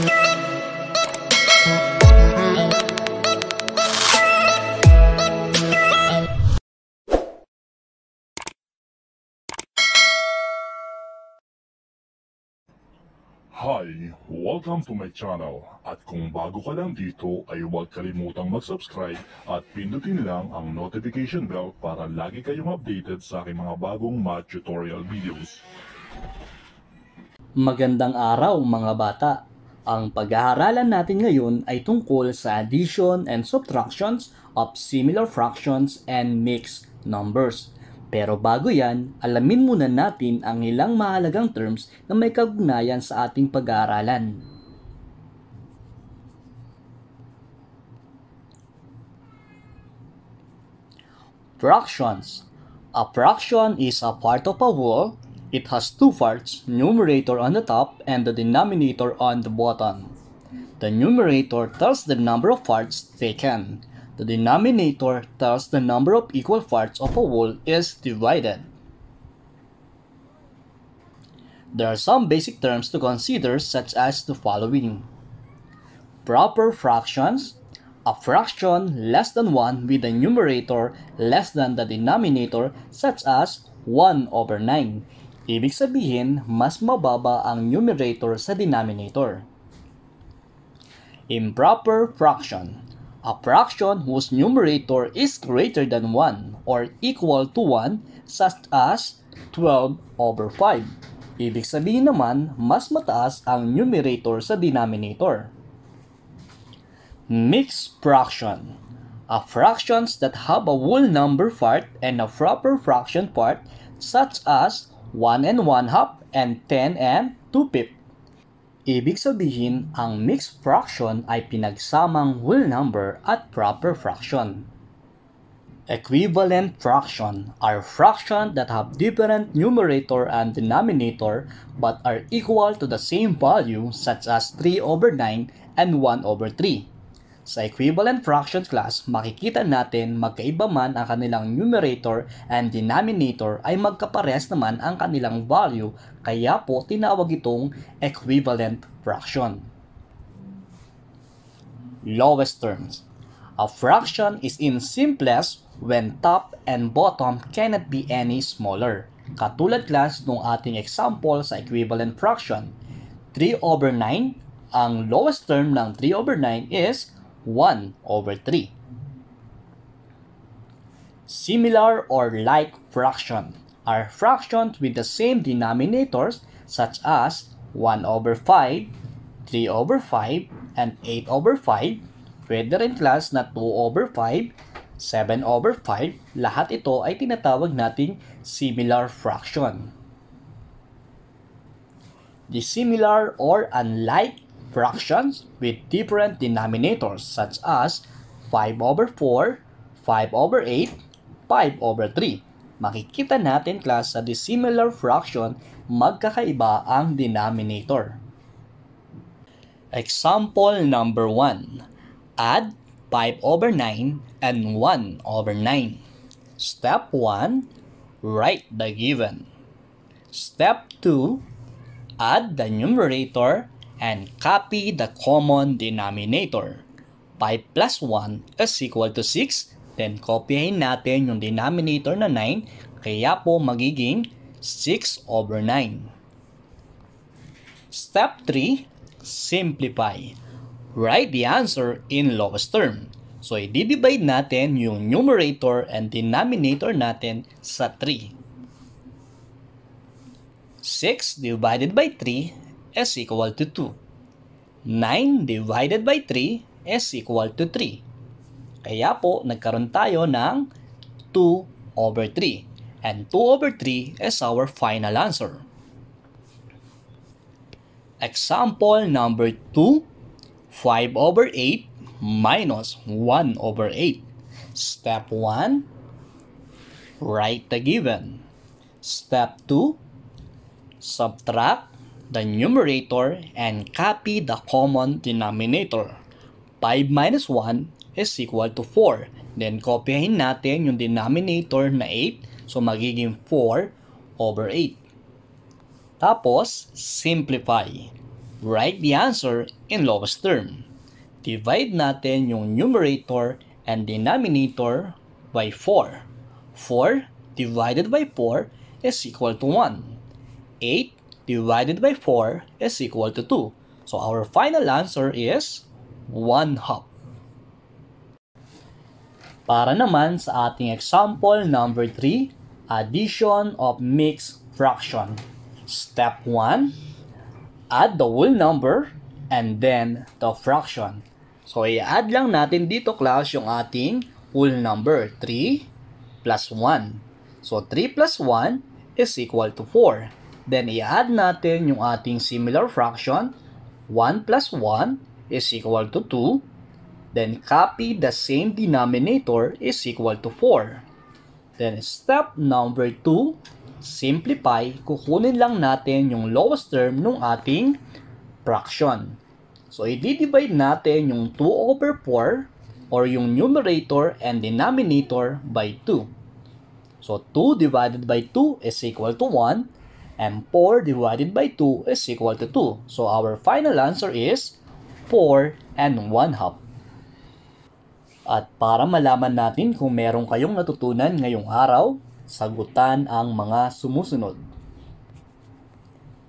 Hi! Welcome to my channel at kung bago ka lang dito ay huwag kalimutang mag-subscribe at pindutin lang ang notification bell para lagi kayong updated sa aking mga bagong math tutorial videos. Magandang araw mga bata! Ang pag-aaralan natin ngayon ay tungkol sa addition and subtractions of similar fractions and mixed numbers. Pero bago yan, alamin muna natin ang ilang mahalagang terms na may kaugnayan sa ating pag-aaralan. Fractions. A fraction is a part of a whole. It has two parts, numerator on the top and the denominator on the bottom. The numerator tells the number of parts taken. The denominator tells the number of equal parts of a whole is divided. There are some basic terms to consider such as the following. Proper fractions. A fraction less than 1 with the numerator less than the denominator such as 1 over 9. Ibig sabihin, mas mababa ang numerator sa denominator. Improper fraction. A fraction whose numerator is greater than 1 or equal to 1 such as 12 over 5. Ibig sabihin naman, mas mataas ang numerator sa denominator. Mixed fraction. A fractions that have a whole number part and a proper fraction part such as 1 and 1/2 and 10 and 2/5. Ibig sabihin, ang mixed fraction ay pinagsamang whole number at proper fraction. Equivalent fraction are fractions that have different numerator and denominator but are equal to the same value such as 3 over 9 and 1 over 3. Sa equivalent fractions class, makikita natin magkaiba man ang kanilang numerator and denominator ay magkapares naman ang kanilang value, kaya po tinawag itong equivalent fraction. Lowest terms. A fraction is in simplest when top and bottom cannot be any smaller. Katulad class nung ating example sa equivalent fraction. 3 over 9, ang lowest term ng 3 over 9 is 1 over 3. Similar or like fraction are fractions with the same denominators such as 1 over 5, 3 over 5, and 8 over 5. Pwede rin class na 2 over 5, 7 over 5. Lahat ito ay tinatawag nating similar fraction. Dissimilar or unlike fractions with different denominators such as 5 over 4, 5 over 8, 5 over 3. Makikita natin class sa dissimilar fraction magkakaiba ang denominator. Example number 1. Add 5 over 9 and 1 over 9. Step 1. Write the given. Step 2. Add the numerator and copy the common denominator. 5 plus 1 is equal to 6. Then, kopyahin natin yung denominator na 9. Kaya po magiging 6 over 9. Step 3. Simplify. Write the answer in lowest term. So, i-divide natin yung numerator and denominator natin sa 3. 6 divided by 3 is equal to 2. 9 divided by 3 is equal to 3. Kaya po, nagkaroon tayo ng 2 over 3. And 2 over 3 is our final answer. Example number 2. 5 over 8 minus 1 over 8. Step 1. Write the given. Step 2. Subtract the numerator and copy the common denominator. 5 minus 1 is equal to 4. Then, kopyahin natin yung denominator na 8. So, magiging 4 over 8. Tapos, simplify. Write the answer in lowest term. Divide natin yung numerator and denominator by 4. 4 divided by 4 is equal to 1. 8 divided by 4 is equal to 2. So our final answer is 1/2. Para naman sa ating example number 3, addition of mixed fraction. Step 1, add the whole number and then the fraction. So i-add lang natin dito class yung ating whole number, 3 plus 1. So 3 plus 1 is equal to 4. Then i-add natin yung ating similar fraction, 1 plus 1 is equal to 2. Then copy the same denominator is equal to 4. Then step number 2, simplify, kukunin lang natin yung lowest term ng ating fraction. So i-divide natin yung 2 over 4 or yung numerator and denominator by 2. So 2 divided by 2 is equal to 1 and 4 divided by 2 is equal to 2. So our final answer is 4 and 1/2. At para malaman natin kung meron kayong natutunan ngayong araw, sagutan ang mga sumusunod.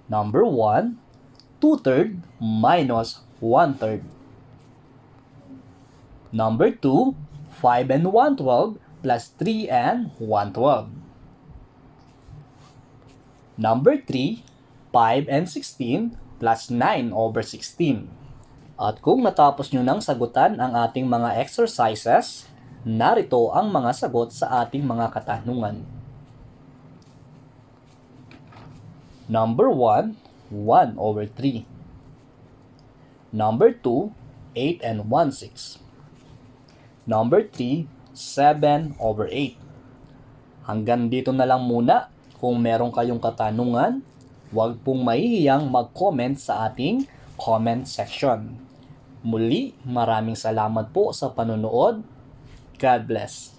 Number 1, 2/3 minus 1/3. Number 2, 5 and 1/12 plus 3 and 1/12. Number 3, 5 and 16 plus 9 over 16. At kung natapos nyo nang sagutan ang ating mga exercises, narito ang mga sagot sa ating mga katanungan. Number 1, 1 over 3. Number 2, 8 and 1/6. Number 3, 7 over 8. Hanggang dito na lang muna. Kung meron kayong katanungan, huwag pong mahihiyang mag-comment sa ating comment section. Muli, maraming salamat po sa panonood. God bless.